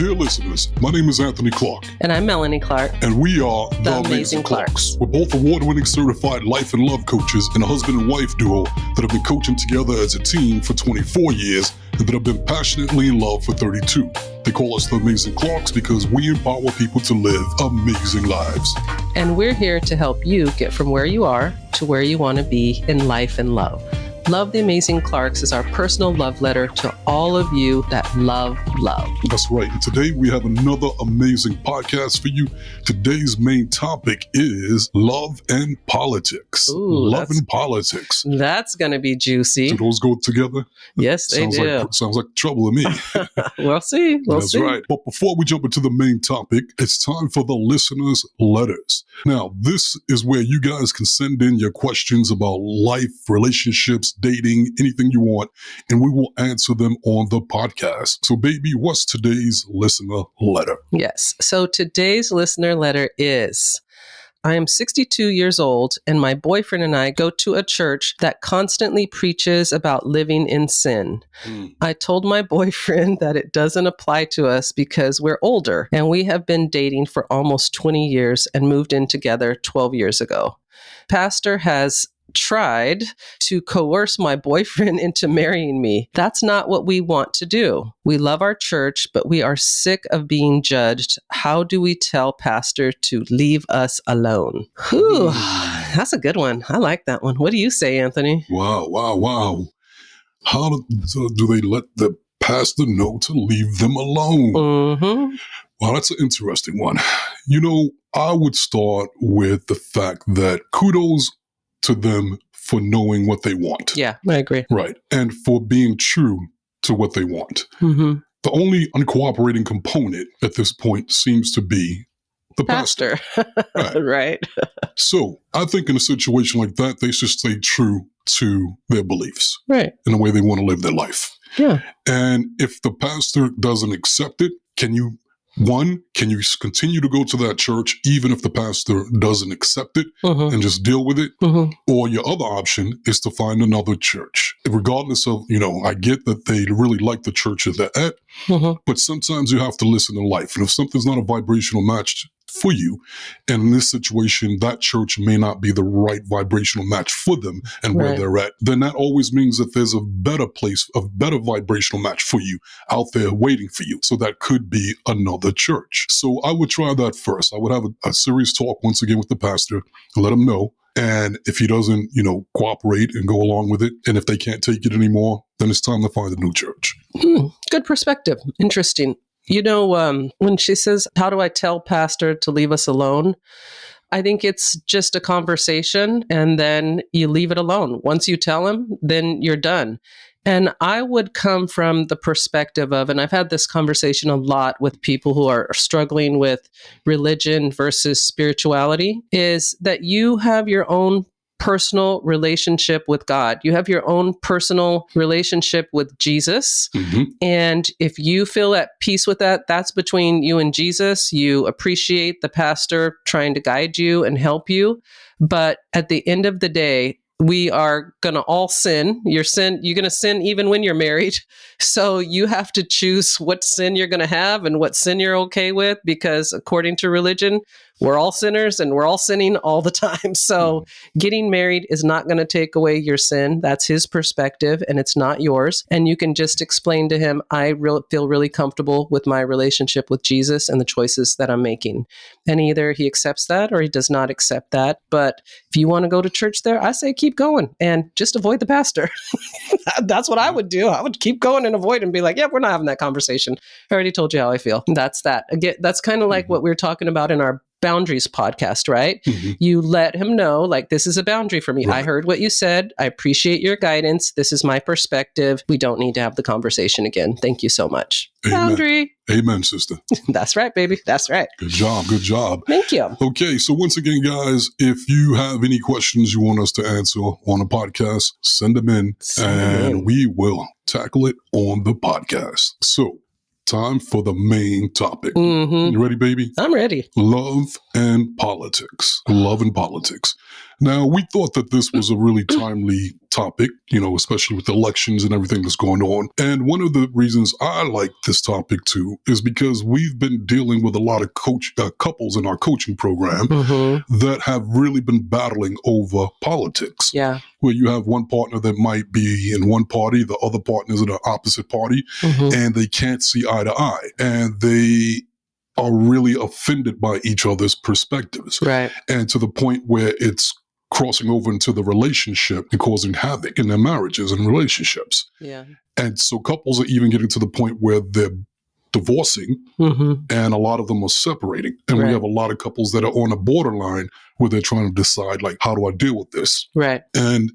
Dear listeners, my name is Anthony Clark. And I'm Melanie Clark. And we are The Amazing Clarks. We're both award-winning certified life and love coaches and a husband and wife duo that have been coaching together as a team for 24 years and that have been passionately in love for 32. They call us the Amazing Clarks because we empower people to live amazing lives. And we're here to help you get from where you are to where you want to be in life and love. Love the Amazing Clarks is our personal love letter to all of you that love love. That's right. And today we have another amazing podcast for you. Today's main topic is love and politics. Ooh, love and politics. That's going to be juicy. Do those go together? Yes, they do. Sounds like trouble to me. We'll see. That's right. But before we jump into the main topic, it's time for the listeners' letters. Now, this is where you guys can send in your questions about life, relationships, dating, anything you want, and we will answer them on the podcast. So, baby, what's today's listener letter? Yes. So today's listener letter is, I am 62 years old, and my boyfriend and I go to a church that constantly preaches about living in sin. I told my boyfriend that it doesn't apply to us because we're older, and we have been dating for almost 20 years and moved in together 12 years ago. Pastor has tried to coerce my boyfriend into marrying me. That's not what we want to do. We love our church, but we are sick of being judged. How do we tell Pastor to leave us alone? Whew, that's a good one. I like that one. What do you say, Anthony? Wow. How do they let the pastor know to leave them alone? Mm-hmm. Wow, that's an interesting one. You know, I would start with the fact that kudos to them for knowing what they want. Yeah, I agree. Right. And for being true to what they want. Mm-hmm. The only uncooperating component at this point seems to be the pastor. Right. So I think in a situation like that, they should stay true to their beliefs. Right. In the way they want to live their life. Yeah. And if the pastor doesn't accept it, can you continue to go to that church even if the pastor doesn't accept it and just deal with it? Or your other option is to find another church. Regardless of, I get that they really like the church that they're at, but sometimes you have to listen to life. And if something's not a vibrational match for you, and in this situation, that church may not be the right vibrational match for them and where they're at, then that always means that there's a better place, a better vibrational match for you out there waiting for you. So that could be another church. So I would try that first. I would have a serious talk once again with the pastor, let him know. And if he doesn't, cooperate and go along with it, and if they can't take it anymore, then it's time to find a new church. Good perspective. Interesting. When she says, how do I tell Pastor to leave us alone? I think it's just a conversation and then you leave it alone. Once you tell him, then you're done. And I would come from the perspective of, and I've had this conversation a lot with people who are struggling with religion versus spirituality, is that you have your own personal relationship with God. You have your own personal relationship with Jesus. And if you feel at peace with that, that's between you and Jesus. You appreciate the pastor trying to guide you and help you. But at the end of the day, we are going to all sin. You're going to sin even when you're married. So you have to choose what sin you're going to have and what sin you're okay with, because according to religion, we're all sinners and we're all sinning all the time. So getting married is not going to take away your sin. That's his perspective and it's not yours. And you can just explain to him, I feel really comfortable with my relationship with Jesus and the choices that I'm making. And either he accepts that or he does not accept that. But if you want to go to church there, I say keep going and just avoid the pastor. That's what I would do. I would keep going and avoid and be like, yeah, we're not having that conversation. I already told you how I feel. That's that. Again, that's kind of like what we were talking about in our boundaries podcast, right? You let him know, like, this is a boundary for me. I heard what you said. I appreciate your guidance. This is my perspective. We don't need to have the conversation again. Thank you so much. Amen. Boundary. Amen, sister. That's right, baby. That's right. Good job. Good job. Thank you. Okay. So once again, guys, if you have any questions you want us to answer on a podcast, send them in and we will tackle it on the podcast. So time for the main topic. You ready, baby? I'm ready. Love and politics. Love and politics. Now, we thought that this was a really timely topic, especially with elections and everything that's going on. And one of the reasons I like this topic too is because we've been dealing with a lot of couples in our coaching program that have really been battling over politics. Yeah. Where you have one partner that might be in one party, the other partner's in the opposite party, and they can't see eye to eye. And they are really offended by each other's perspectives. Right. And to the point where it's crossing over into the relationship and causing havoc in their marriages and relationships. Yeah. And so couples are even getting to the point where they're divorcing and a lot of them are separating. And we have a lot of couples that are on a borderline where they're trying to decide, like, how do I deal with this? Right. And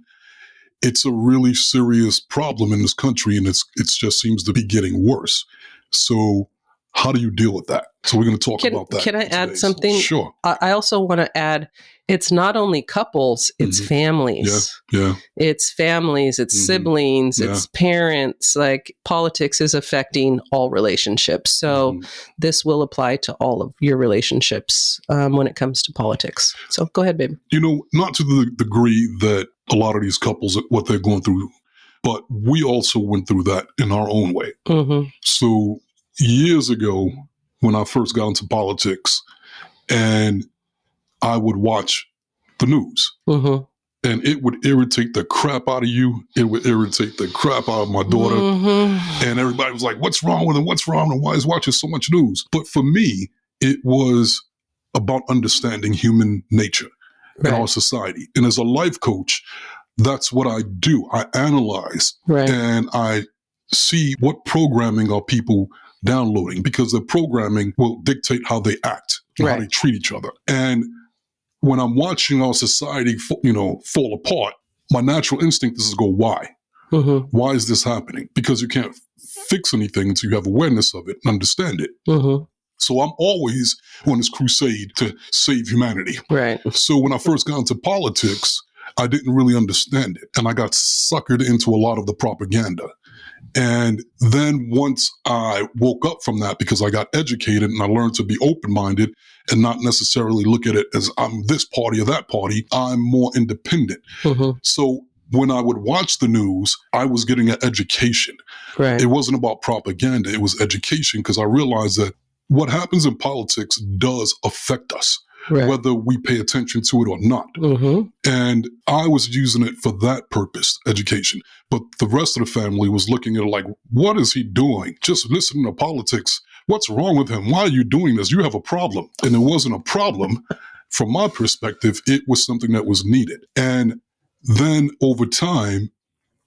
it's a really serious problem in this country, and it just seems to be getting worse. So how do you deal with that? So we're going to talk about that. Can I add something? Sure. I also want to add, it's not only couples, it's families. Yeah. It's families, it's siblings, it's parents. Like, politics is affecting all relationships. So this will apply to all of your relationships when it comes to politics. So go ahead, babe. Not to the degree that a lot of these couples, what they're going through, but we also went through that in our own way. So years ago, when I first got into politics, and I would watch the news, and it would irritate the crap out of you. It would irritate the crap out of my daughter. And everybody was like, what's wrong with him? What's wrong? And why is watching so much news? But for me, it was about understanding human nature in our society. And as a life coach, that's what I do. I analyze and I see what programming are people downloading, because the programming will dictate how they act, how they treat each other. And when I'm watching our society, fall apart, my natural instinct is to go, why? Why is this happening? Because you can't fix anything until you have awareness of it and understand it. So I'm always on this crusade to save humanity. Right. So when I first got into politics, I didn't really understand it. And I got suckered into a lot of the propaganda. And then once I woke up from that, because I got educated and I learned to be open-minded and not necessarily look at it as I'm this party or that party, I'm more independent. So when I would watch the news, I was getting an education. It wasn't about propaganda. It was education, because I realized that what happens in politics does affect us. Whether we pay attention to it or not. And I was using it for that purpose, education. But the rest of the family was looking at it like, what is he doing? Just listening to politics. What's wrong with him? Why are you doing this? You have a problem. And it wasn't a problem. From my perspective, it was something that was needed. And then over time,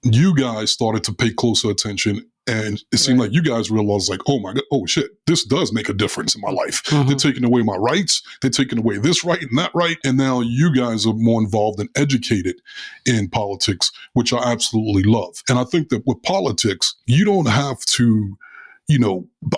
you guys started to pay closer attention. And it seemed like you guys realized, like, oh my God, oh shit, this does make a difference in my life. They're taking away my rights. They're taking away this right and that right. And now you guys are more involved and educated in politics, which I absolutely love. And I think that with politics, you don't have to,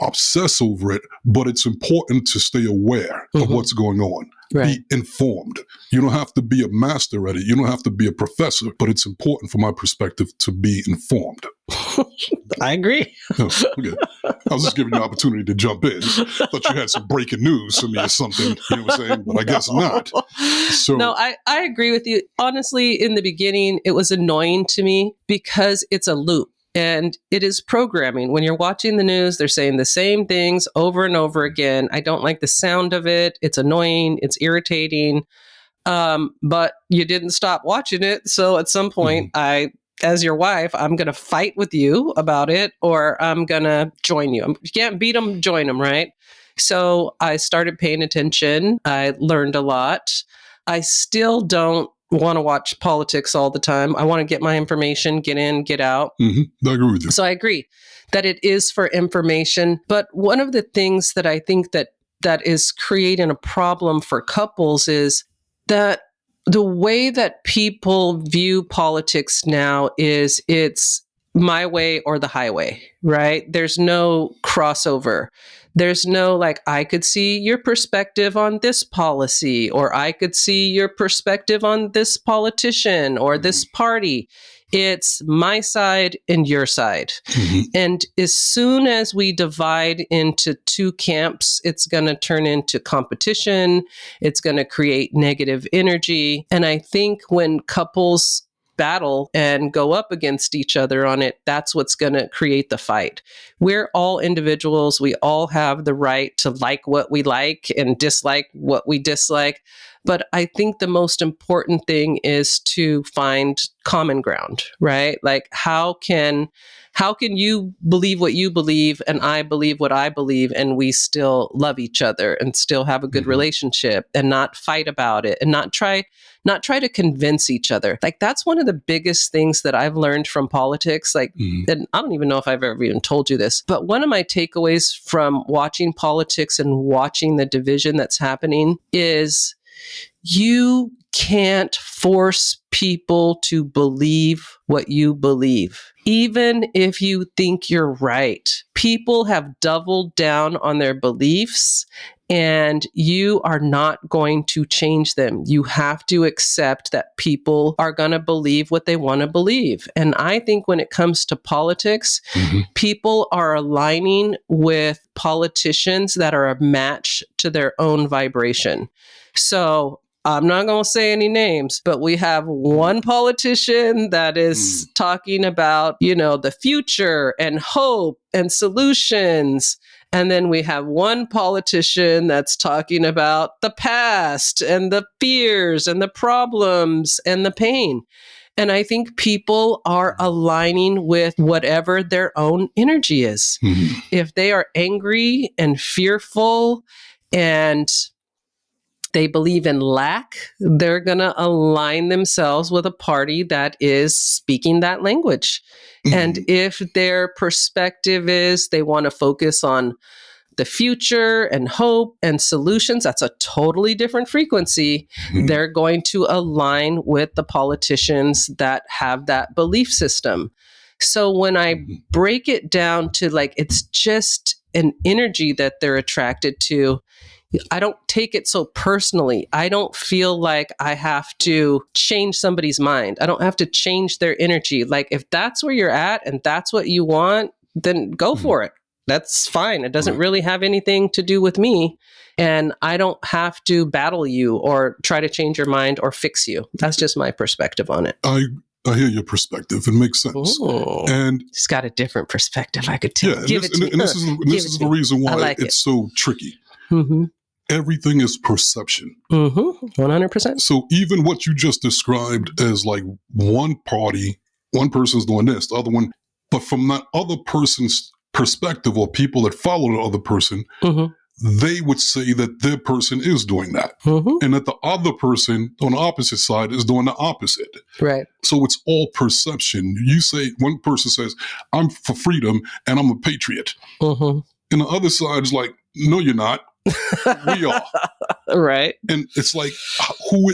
obsess over it, but it's important to stay aware of what's going on. Be informed. You don't have to be a master at it. You don't have to be a professor, but it's important from my perspective to be informed. I agree. Okay. I was just giving you an opportunity to jump in. Thought you had some breaking news for me or something, you know what I'm saying? But I guess not. So no, I agree with you. Honestly, in the beginning, it was annoying to me because it's a loop. And it is programming. When you're watching the news, they're saying the same things over and over again. I don't like the sound of it. It's annoying. It's irritating. But you didn't stop watching it. So at some point, as your wife, I'm going to fight with you about it, or I'm going to join you. You can't beat them, join them, right? So I started paying attention. I learned a lot. I still don't want to watch politics all the time. I want to get my information, get in, get out. I agree with you. So I agree that it is for information. But one of the things that I think that is creating a problem for couples is that the way that people view politics now is it's my way or the highway, right? There's no crossover. There's no like, I could see your perspective on this policy, or I could see your perspective on this politician or this party. It's my side and your side. And as soon as we divide into two camps, it's going to turn into competition. It's going to create negative energy. And I think when couples battle and go up against each other on it, that's what's going to create the fight. We're all individuals. We all have the right to like what we like and dislike what we dislike. But I think the most important thing is to find common ground, right? Like how can you believe what you believe and I believe what I believe and we still love each other and still have a good relationship and not fight about it and not try to convince each other. Like that's one of the biggest things that I've learned from politics. Like, and I don't even know if I've ever even told you this, but one of my takeaways from watching politics and watching the division that's happening is you can't force people to believe what you believe. Even if you think you're right, people have doubled down on their beliefs and you are not going to change them. You have to accept that people are going to believe what they want to believe. And I think when it comes to politics, people are aligning with politicians that are a match to their own vibration. So I'm not going to say any names, but we have one politician that is talking about, the future and hope and solutions. And then we have one politician that's talking about the past and the fears and the problems and the pain. And I think people are aligning with whatever their own energy is. If they are angry and fearful and they believe in lack, they're going to align themselves with a party that is speaking that language. And if their perspective is they want to focus on the future and hope and solutions, that's a totally different frequency. They're going to align with the politicians that have that belief system. So when I break it down to like, it's just an energy that they're attracted to, I don't take it so personally. I don't feel like I have to change somebody's mind. I don't have to change their energy. Like if that's where you're at and that's what you want, then go for it. That's fine. It doesn't really have anything to do with me. And I don't have to battle you or try to change your mind or fix you. That's just my perspective on it. I hear your perspective. It makes sense. Ooh, and it's got a different perspective. I could tell. Yeah, this is the reason why it's so tricky. Everything is perception. 100%. So even what you just described as like one party, one person's doing this, the other one, but from that other person's perspective or people that follow the other person, they would say that their person is doing that. And that the other person on the opposite side is doing the opposite. Right. So it's all perception. You say, one person says, I'm for freedom and I'm a patriot. And the other side is like, no, you're not. We are. Right. And it's like,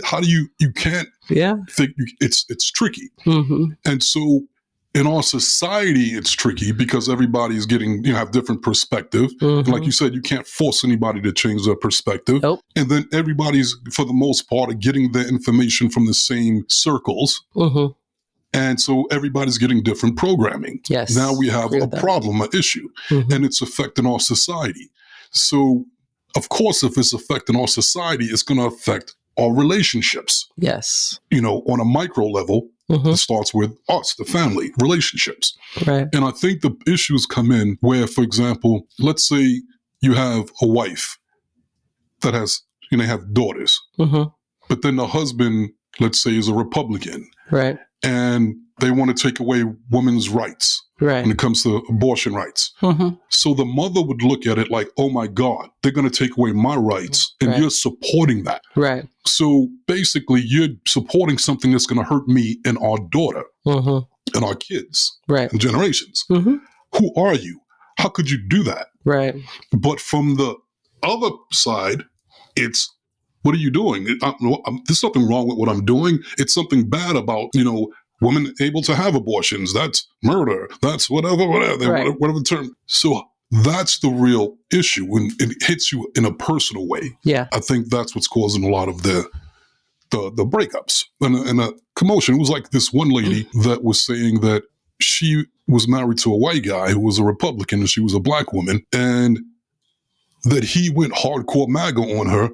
how do you can't think, it's tricky. And so in our society, it's tricky because everybody's getting, have different perspective. And like you said, you can't force anybody to change their perspective. And then everybody's, for the most part, are getting their information from the same circles. And so everybody's getting different programming. Yes. Now we have a problem, an issue, and it's affecting our society. So, of course, if it's affecting our society, it's going to affect our relationships. Yes. On a micro level, it starts with us, the family, relationships. Right. And I think the issues come in where, for example, let's say you have a wife that has, have daughters, but then the husband, let's say, is a Republican. Right. And they want to take away women's rights when it comes to abortion rights. So the mother would look at it like, oh my God, they're going to take away my rights. And you're supporting that. Right. So basically you're supporting something that's going to hurt me and our daughter and our kids and generations. Who are you? How could you do that? Right. But from the other side, it's, what are you doing? There's something wrong with what I'm doing. It's something bad about, women able to have abortions. That's murder. That's whatever the term. So that's the real issue when it hits you in a personal way. Yeah. I think that's what's causing a lot of the the breakups and a commotion. It was like this one lady that was saying that she was married to a white guy who was a Republican and she was a black woman, and that he went hardcore MAGA on her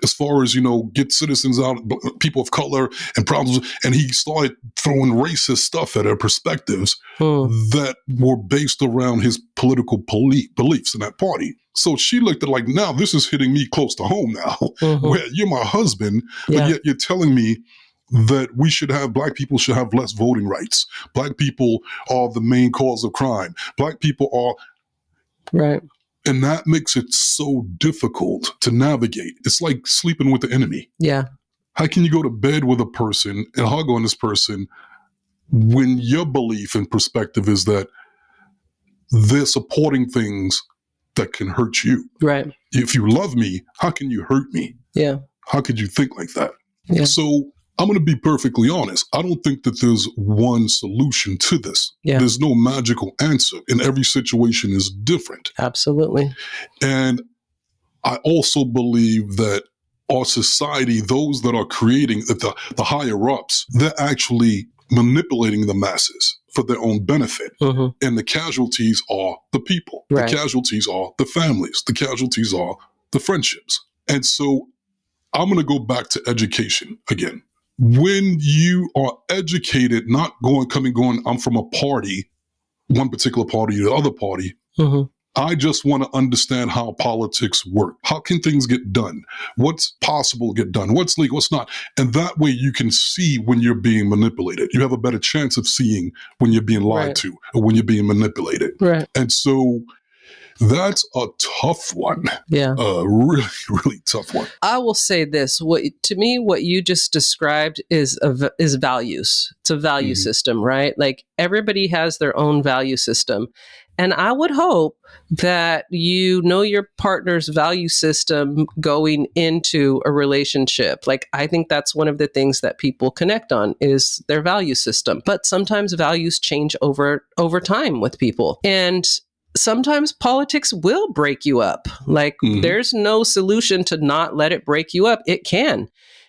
as far as, get citizens out, people of color and problems. And he started throwing racist stuff at her perspectives that were based around his political beliefs in that party. So she looked at like, now this is hitting me close to home now, where you're my husband, but yet you're telling me that black people should have less voting rights. Black people are the main cause of crime. Black people are... Right. And that makes it so difficult to navigate. It's like sleeping with the enemy. Yeah. How can you go to bed with a person and hug on this person when your belief and perspective is that they're supporting things that can hurt you? Right. If you love me, how can you hurt me? Yeah. How could you think like that? Yeah. So I'm going to be perfectly honest. I don't think that there's one solution to this. Yeah. There's no magical answer, and every situation is different. Absolutely. And I also believe that our society, those that are creating the higher ups, they're actually manipulating the masses for their own benefit. And the casualties are the people. Right. The casualties are the families. The casualties are the friendships. And so I'm going to go back to education again. When you are educated, not going, I'm from a party, one particular party, the other party. I just want to understand how politics work. How can things get done? What's possible to get done? What's legal? What's not? And that way you can see when you're being manipulated. You have a better chance of seeing when you're being lied to or when you're being manipulated. Right. And so that's a tough one. Yeah. Really, really tough one. I will say this. To me, what you just described is values. It's a value system, right? Like everybody has their own value system. And I would hope that you know your partner's value system going into a relationship. Like, I think that's one of the things that people connect on is their value system. But sometimes values change over time with people. And sometimes politics will break you up. Like, there's no solution to not let it break you up. It can.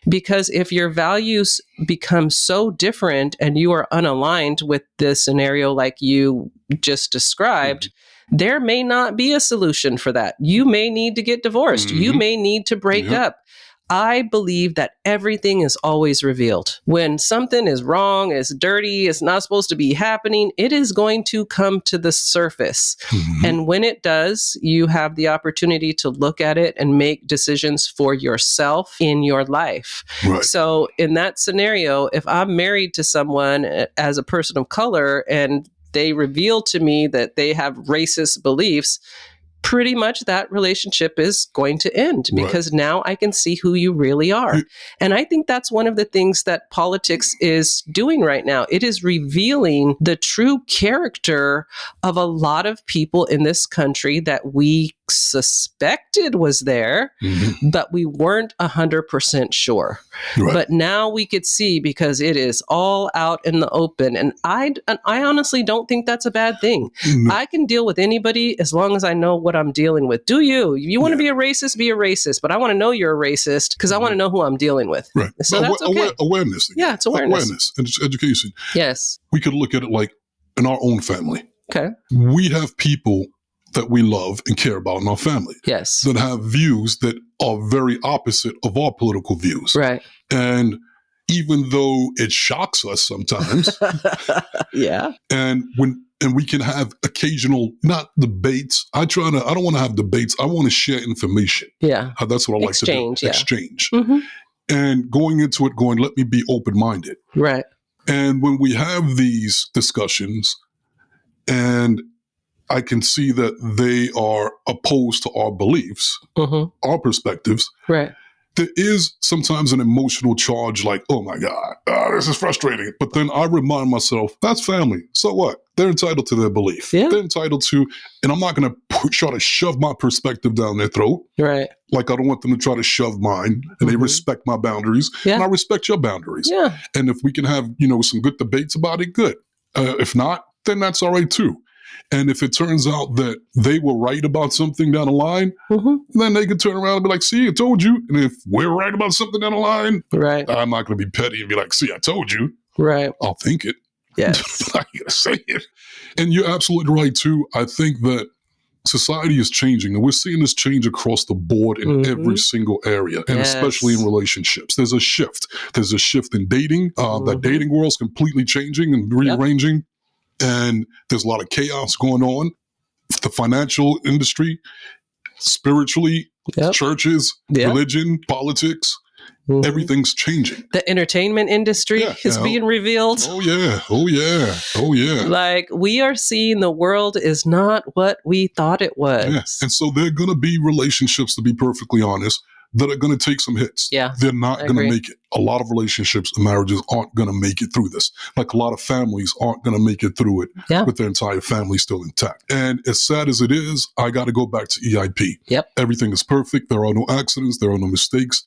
Because if your values become so different and you are unaligned with the scenario like you just described, there may not be a solution for that. You may need to get divorced. You may need to break up. I believe that everything is always revealed. When something is wrong, is dirty, is not supposed to be happening, it is going to come to the surface. And when it does, you have the opportunity to look at it and make decisions for yourself in your life. Right. So in that scenario, if I'm married to someone as a person of color and they reveal to me that they have racist beliefs, pretty much that relationship is going to end because now I can see who you really are. And I think that's one of the things that politics is doing right now. It is revealing the true character of a lot of people in this country that we suspected was there, but we weren't 100% sure. But now we could see because it is all out in the open. And I honestly don't think that's a bad thing. I can deal with anybody as long as I know what I'm dealing with. Do you? If you want to be a racist, but I want to know you're a racist because I want to know who I'm dealing with. Right. So that's okay. Awareness. Yeah, it's awareness. Awareness and it's education. Yes. We could look at it like in our own family. Okay. We have people that we love and care about in our family. Yes. That have views that are very opposite of our political views. Right. And even though it shocks us sometimes. Yeah. And we can have occasional, not debates. I don't want to have debates. I want to share information. Yeah. That's what I like Exchange, to do. yeah. Exchange. And going into it, let me be open-minded. Right. And when we have these discussions and I can see that they are opposed to our beliefs, our perspectives. Right. There is sometimes an emotional charge like, oh my God, this is frustrating. But then I remind myself, that's family. So what? They're entitled to their belief. Yeah. They're entitled to, and I'm not going to try to shove my perspective down their throat. Right. Like I don't want them to try to shove mine, and they respect my boundaries. Yeah. And I respect your boundaries. Yeah. And if we can have, some good debates about it, good. If not, then that's all right too. And if it turns out that they were right about something down the line, then they could turn around and be like, see, I told you. And if we're right about something down the line, I'm not going to be petty and be like, see, I told you. I'll think it. Yes. I'm not going to say it. And you're absolutely right, too. I think that society is changing, and we're seeing this change across the board in every single area, and especially in relationships. There's a shift. There's a shift in dating. The dating world's completely changing and rearranging, and there's a lot of chaos going on. The financial industry, spiritually, churches, religion, politics, everything's changing. The entertainment industry is being revealed. Oh yeah. Like, we are seeing the world is not what we thought it was. Yeah. And so there are going to be relationships, to be perfectly honest, that are going to take some hits. They're not going to make it. A lot of relationships and marriages aren't going to make it through this. Like, a lot of families aren't going to make it through it with their entire family still intact. And as sad as it is, I got to go back to EIP. Everything is perfect. There are no accidents. There are no mistakes.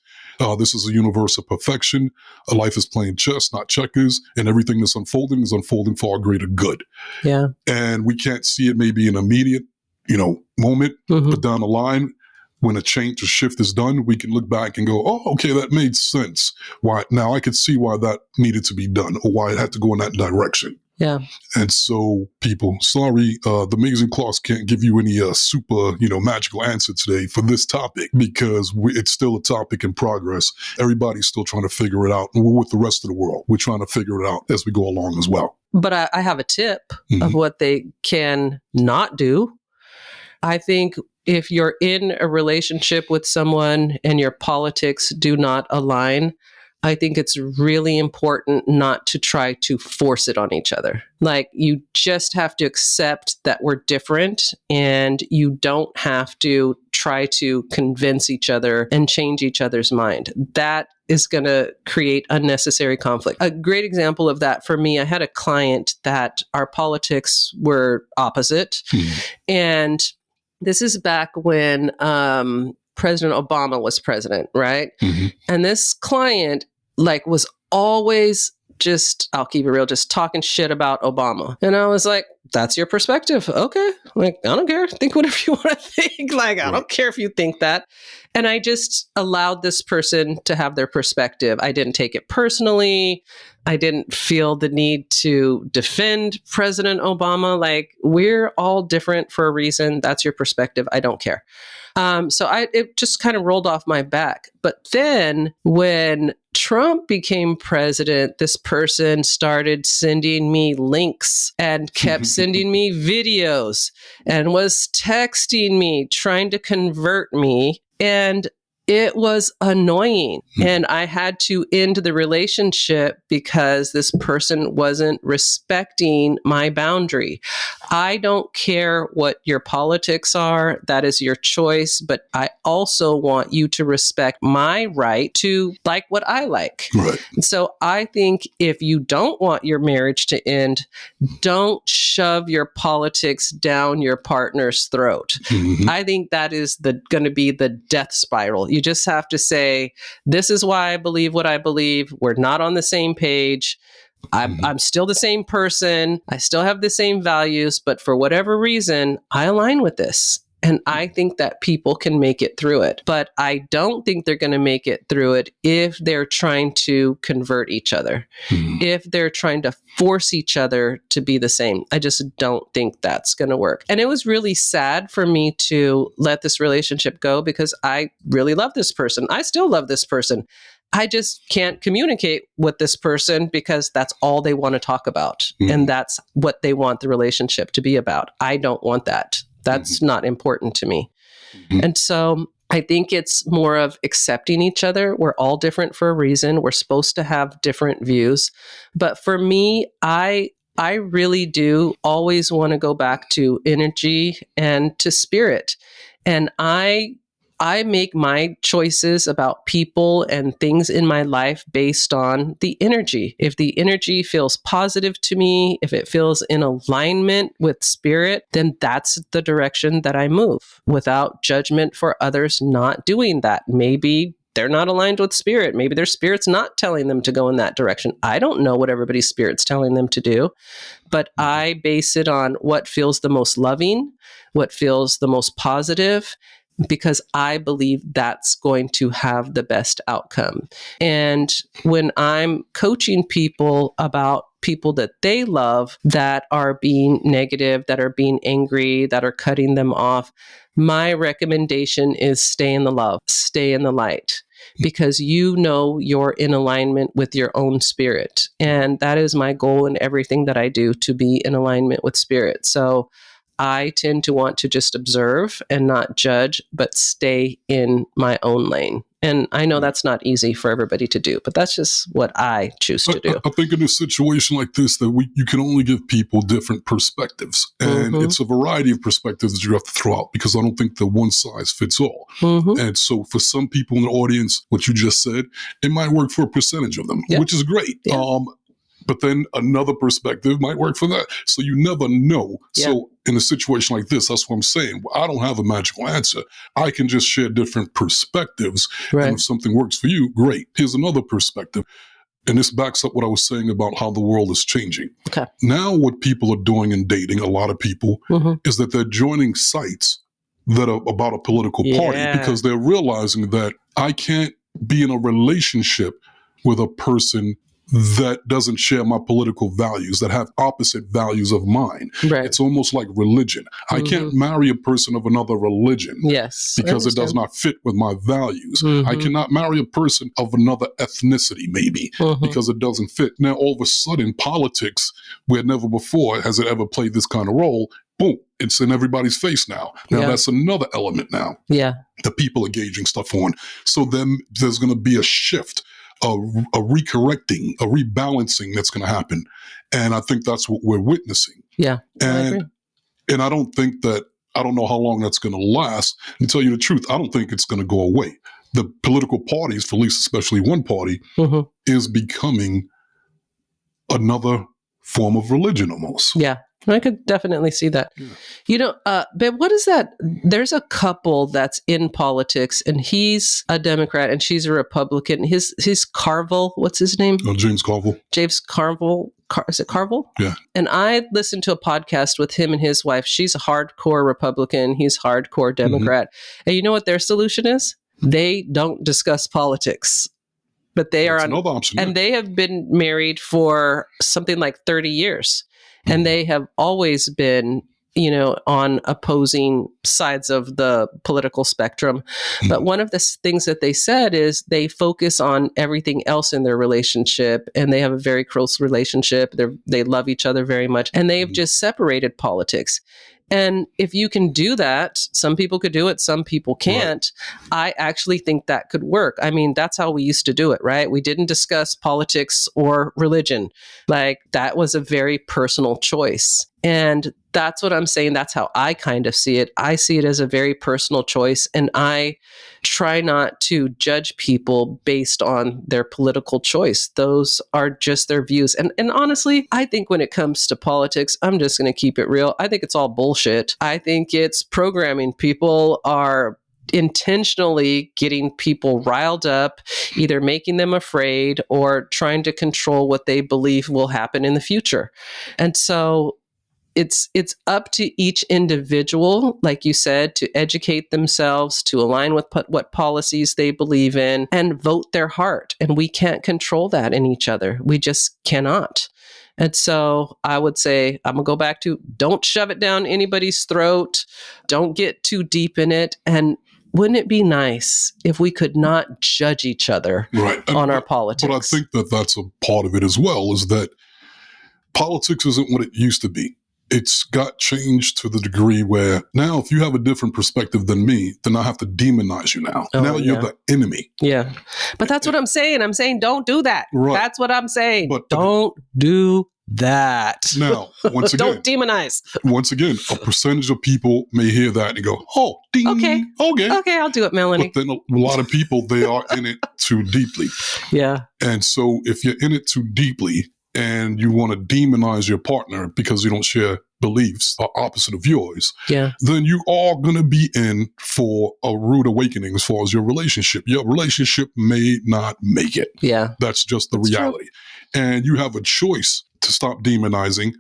This is a universe of perfection. Life is playing chess, not checkers, and everything that's unfolding is unfolding for our greater good. And we can't see it maybe in an immediate, moment, but down the line, when a change or shift is done, we can look back and go, oh, okay, that made sense. Why? Now I could see why that needed to be done, or why it had to go in that direction. And so, people, sorry, the Amazing Clarks can't give you any super, magical answer today for this topic, because it's still a topic in progress. Everybody's still trying to figure it out. And we're with the rest of the world. We're trying to figure it out as we go along as well. But I have a tip of what they can not do. I think if you're in a relationship with someone and your politics do not align, I think it's really important not to try to force it on each other. Like, you just have to accept that we're different, and you don't have to try to convince each other and change each other's mind. That is going to create unnecessary conflict. A great example of that for me, I had a client that our politics were opposite. And this is back when President Obama was president, right? And this client was always just, I'll keep it real, just talking shit about Obama. And I was like, that's your perspective. Okay. I don't care. Think whatever you want to think. I don't care if you think that. And I just allowed this person to have their perspective. I didn't take it personally. I didn't feel the need to defend President Obama. We're all different for a reason. That's your perspective. I don't care. So it just kind of rolled off my back. But then when Trump became president, this person started sending me links and kept sending me videos and was texting me, trying to convert me. And it was annoying. And I had to end the relationship because this person wasn't respecting my boundary. I don't care what your politics are. That is your choice. But I also want you to respect my right to like what I like. So I think if you don't want your marriage to end, don't shove your politics down your partner's throat. I think that is going to be the death spiral. You just have to say, this is why I believe what I believe. We're not on the same page. I'm still the same person. I still have the same values, but for whatever reason, I align with this. And I think that people can make it through it. But I don't think they're going to make it through it if they're trying to convert each other, if they're trying to force each other to be the same. I just don't think that's going to work. And it was really sad for me to let this relationship go because I really love this person. I still love this person. I just can't communicate with this person because that's all they want to talk about. And that's what they want the relationship to be about. I don't want that. That's not important to me. And so I think it's more of accepting each other. We're all different for a reason. We're supposed to have different views. But for me, I really do always want to go back to energy and to spirit. And I make my choices about people and things in my life based on the energy. If the energy feels positive to me, if it feels in alignment with spirit, then that's the direction that I move without judgment for others not doing that. Maybe they're not aligned with spirit. Maybe their spirit's not telling them to go in that direction. I don't know what everybody's spirit's telling them to do, but I base it on what feels the most loving, what feels the most positive, because I believe that's going to have the best outcome. And when I'm coaching people about people that they love that are being negative, that are being angry, that are cutting them off, my recommendation is stay in the love, stay in the light, because you know you're in alignment with your own spirit. And that is my goal in everything that I do, to be in alignment with spirit. So I tend to want to just observe and not judge, but stay in my own lane. And I know that's not easy for everybody to do, but that's just what I choose to do. I think in a situation like this, that you can only give people different perspectives. And it's a variety of perspectives that you have to throw out, because I don't think that one size fits all. And so for some people in the audience, what you just said, it might work for a percentage of them, which is great. But then another perspective might work for that. So you never know. So in a situation like this, that's what I'm saying. I don't have a magical answer. I can just share different perspectives. And if something works for you, great. Here's another perspective. And this backs up what I was saying about how the world is changing. Now what people are doing in dating, a lot of people, is that they're joining sites that are about a political party, because they're realizing that I can't be in a relationship with a person that doesn't share my political values, that have opposite values of mine. It's almost like religion. I can't marry a person of another religion because it does not fit with my values. I cannot marry a person of another ethnicity, maybe, because it doesn't fit. Now, all of a sudden, politics, where never before has it ever played this kind of role, boom, it's in everybody's face now. Now, that's another element now that people are gauging stuff on. So then there's going to be a shift, a recorrecting, a rebalancing that's going to happen. And I think that's what we're witnessing. And I don't think that, I don't know how long that's going to last. To tell you the truth, I don't think it's going to go away. The political parties, for at least especially one party, is becoming another form of religion almost. I could definitely see that. You know, but what is that? There's a couple that's in politics, and he's a Democrat and she's a Republican. He's Carville. What's his name? James Carville. James Carville. Is it Carville? Yeah. And I listened to a podcast with him and his wife. She's a hardcore Republican. He's hardcore Democrat. And you know what their solution is? They don't discuss politics. But they are another option, and they have been married for something like 30 years. And they have always been, you know, on opposing sides of the political spectrum. But one of the things that they said is they focus on everything else in their relationship, and they have a very close relationship. They love each other very much, and they've just separated politics. And if you can do that, some people could do it, some people can't. I actually think that could work. I mean, that's how we used to do it, right? We didn't discuss politics or religion. Like, that was a very personal choice. And that's what I'm saying. That's how I kind of see it. I see it as a very personal choice. And I try not to judge people based on their political choice. Those are just their views. And honestly, I think when it comes to politics, I'm just going to keep it real. I think it's all bullshit. I think it's programming. People are intentionally getting people riled up, either making them afraid or trying to control what they believe will happen in the future. And so it's up to each individual, like you said, to educate themselves, to align with what policies they believe in, and vote their heart. And we can't control that in each other. We just cannot. And so I would say, I'm going to go back to, don't shove it down anybody's throat. Don't get too deep in it. And wouldn't it be nice if we could not judge each other on our politics? But I think that that's a part of it as well, is that politics isn't what it used to be. It's got changed to the degree where now if you have a different perspective than me, then I have to demonize you now. Now you're the enemy. Yeah. But that's what I'm saying. I'm saying don't do that. That's what I'm saying. But don't do that. Now, once again. Don't demonize. Once again, a percentage of people may hear that and go, oh, ding. Okay, I'll do it, Melanie. But then a lot of people, they are in it too deeply. Yeah. And so if you're in it too deeply, and you want to demonize your partner because you don't share beliefs are opposite of yours, Yeah. then you are going to be in for a rude awakening as far as your relationship. Your relationship may not make it. Yeah. That's just the That's reality. And you have a choice to stop demonizing.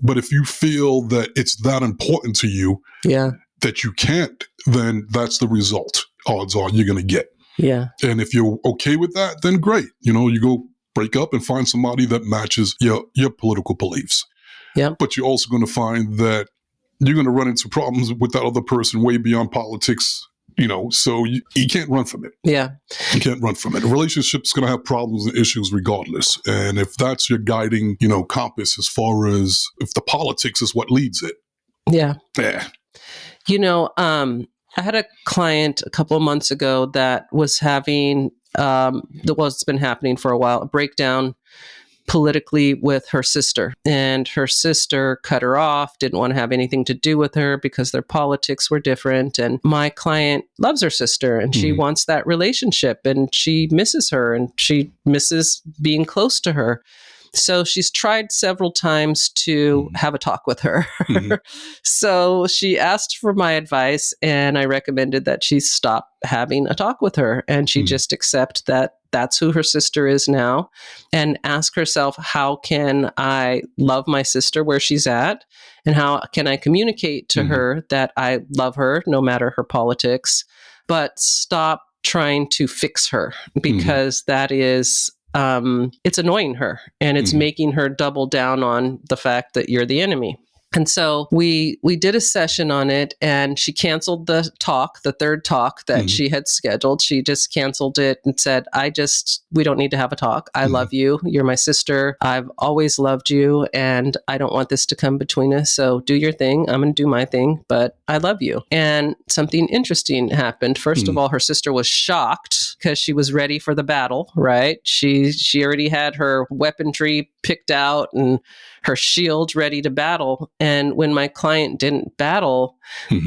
But if you feel that it's that important to you that you can't, then that's the result. Odds are you're going to get. Yeah. And if you're okay with that, then great. You go break up and find somebody that matches your political beliefs. Yeah. But you're also going to find that you're going to run into problems with that other person way beyond politics, so you can't run from it. Yeah. You can't run from it. A relationship's going to have problems and issues regardless. And if that's your guiding, compass as far as if the politics is what leads it. Yeah. Yeah. I had a client a couple of months ago that was having, it's been happening for a while, a breakdown politically with her sister. And her sister cut her off, didn't want to have anything to do with her because their politics were different. And my client loves her sister and she wants that relationship and she misses her and she misses being close to her. So she's tried several times to have a talk with her. So she asked for my advice and I recommended that she stop having a talk with her and she just accept that that's who her sister is now and ask herself, how can I love my sister where she's at? And how can I communicate to her that I love her no matter her politics, but stop trying to fix her because that is it's annoying her and it's making her double down on the fact that you're the enemy. And so we did a session on it and she canceled the third talk that she had scheduled. She just canceled it and said, we don't need to have a talk. I love you. You're my sister. I've always loved you and I don't want this to come between us. So do your thing. I'm going to do my thing, but I love you. And something interesting happened. First of all, her sister was shocked because she was ready for the battle, right? She already had her weaponry picked out and her shield ready to battle. And when my client didn't battle,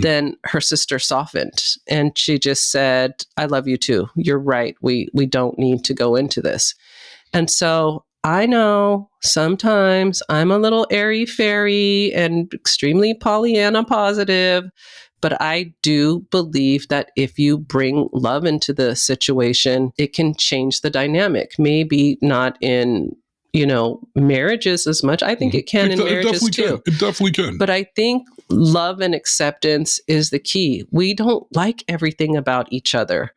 then her sister softened and she just said, I love you too. You're right. We don't need to go into this. And so I know sometimes I'm a little airy-fairy and extremely Pollyanna positive, but I do believe that if you bring love into the situation, it can change the dynamic. Maybe not in marriages as much. I think it can in marriages too. It definitely can. But I think love and acceptance is the key. We don't like everything about each other,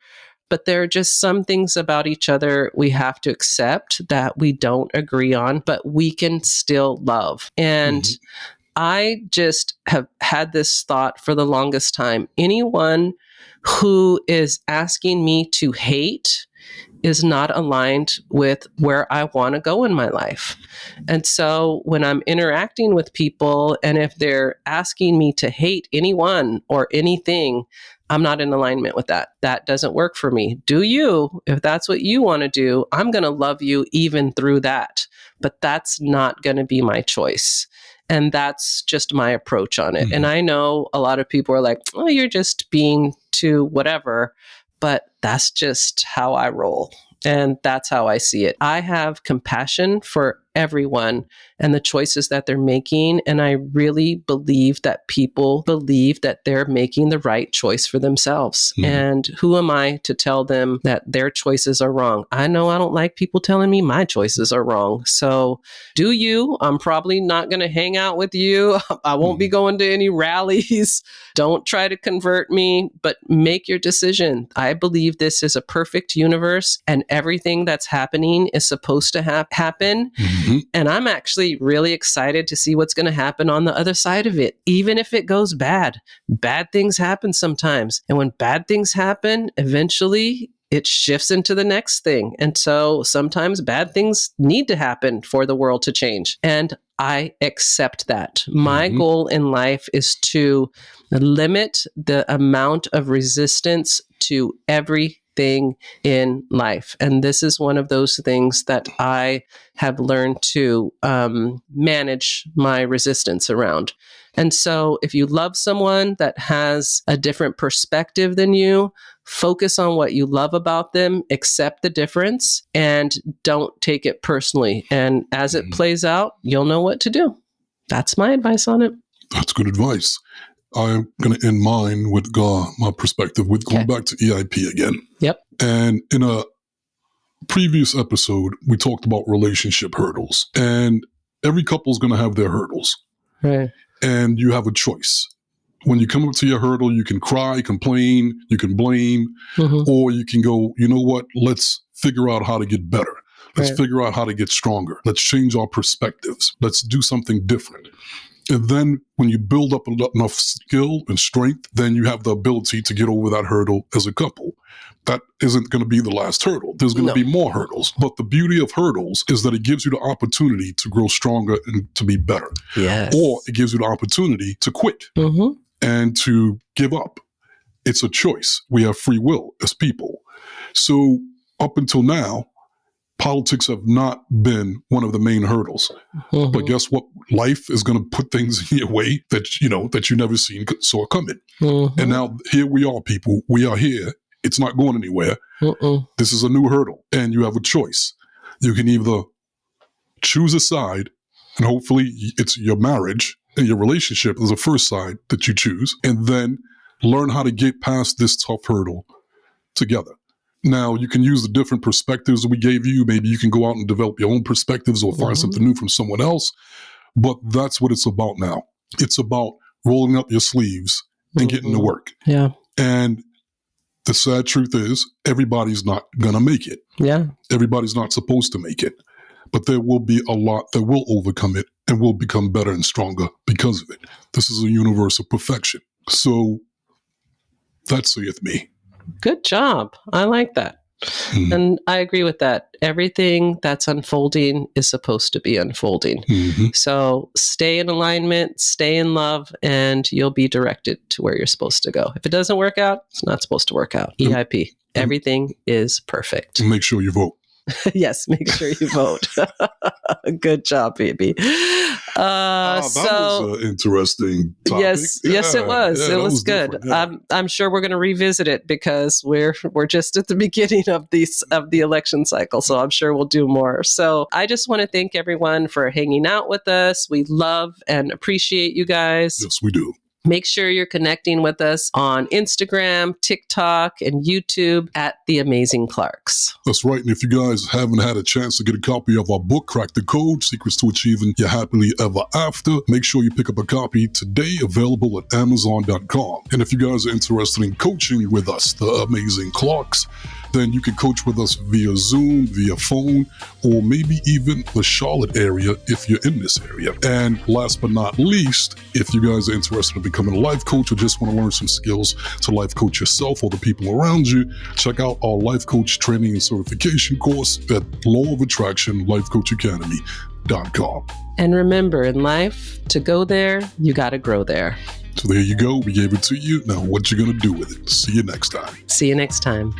but there are just some things about each other we have to accept that we don't agree on, but we can still love. And I just have had this thought for the longest time. Anyone who is asking me to hate is not aligned with where I want to go in my life. And so when I'm interacting with people and if they're asking me to hate anyone or anything, I'm not in alignment with that. That doesn't work for me. Do you? If that's what you want to do, I'm going to love you even through that. But that's not going to be my choice. And that's just my approach on it. And I know a lot of people are like, oh, you're just being too whatever. But that's just how I roll. And that's how I see it. I have compassion for everyone and the choices that they're making. And I really believe that people believe that they're making the right choice for themselves. And who am I to tell them that their choices are wrong? I know I don't like people telling me my choices are wrong. So do you? I'm probably not going to hang out with you. I won't be going to any rallies. Don't try to convert me, but make your decision. I believe this is a perfect universe and everything that's happening is supposed to happen. And I'm actually really excited to see what's going to happen on the other side of it. Even if it goes bad, bad things happen sometimes. And when bad things happen, eventually it shifts into the next thing. And so sometimes bad things need to happen for the world to change. And I accept that. My goal in life is to limit the amount of resistance to everything in life. And this is one of those things that I have learned to manage my resistance around. And so if you love someone that has a different perspective than you, focus on what you love about them, accept the difference, and don't take it personally. And as it plays out, you'll know what to do. That's my advice on it. That's good advice. I'm going to end mine with my perspective with going back to EIP again. Yep. And in a previous episode, we talked about relationship hurdles. And every couple is going to have their hurdles. Right. And you have a choice. When you come up to your hurdle, you can cry, complain, you can blame, or you can go, you know what, let's figure out how to get better. Let's figure out how to get stronger. Let's change our perspectives. Let's do something different. And then when you build up enough skill and strength, then you have the ability to get over that hurdle as a couple. That isn't going to be the last hurdle. There's going to be more hurdles. But the beauty of hurdles is that it gives you the opportunity to grow stronger and to be better. Yes. Or it gives you the opportunity to quit and to give up. It's a choice. We have free will as people. So up until now, politics have not been one of the main hurdles. But guess what? Life is going to put things in your way that you never saw coming. And now here we are, people. We are here. It's not going anywhere. This is a new hurdle, and you have a choice. You can either choose a side, and hopefully it's your marriage and your relationship is the first side that you choose, and then learn how to get past this tough hurdle together. Now, you can use the different perspectives we gave you. Maybe you can go out and develop your own perspectives or find something new from someone else. But that's what it's about now. It's about rolling up your sleeves and getting to work. Yeah. And the sad truth is, everybody's not going to make it. Yeah. Everybody's not supposed to make it. But there will be a lot that will overcome it and will become better and stronger because of it. This is a universe of perfection. So that saith me. Good job. I like that. And I agree with that. Everything that's unfolding is supposed to be unfolding. So stay in alignment, stay in love, and you'll be directed to where you're supposed to go. If it doesn't work out, it's not supposed to work out. EIP. Everything is perfect. Make sure you vote. Yes, make sure you vote. Good job, baby. That was an interesting topic. Yes, it was. It was good. Yeah. I'm sure we're going to revisit it because we're just at the beginning of the election cycle. So I'm sure we'll do more. So I just want to thank everyone for hanging out with us. We love and appreciate you guys. Yes, we do. Make sure you're connecting with us on Instagram, TikTok, and YouTube at The Amazing Clarks. That's right. And if you guys haven't had a chance to get a copy of our book, Crack the Code, Secrets to Achieving Your Happily Ever After, make sure you pick up a copy today, available at Amazon.com. And if you guys are interested in coaching with us, The Amazing Clarks, then you can coach with us via Zoom, via phone, or maybe even the Charlotte area if you're in this area. And last but not least, if you guys are interested in becoming a life coach or just want to learn some skills to life coach yourself or the people around you, check out our life coach training and certification course at Law of Attraction Life Coach Academy.com. And remember, in life, to go there, you got to grow there. So there you go. We gave it to you. Now, what you going to do with it? See you next time. See you next time.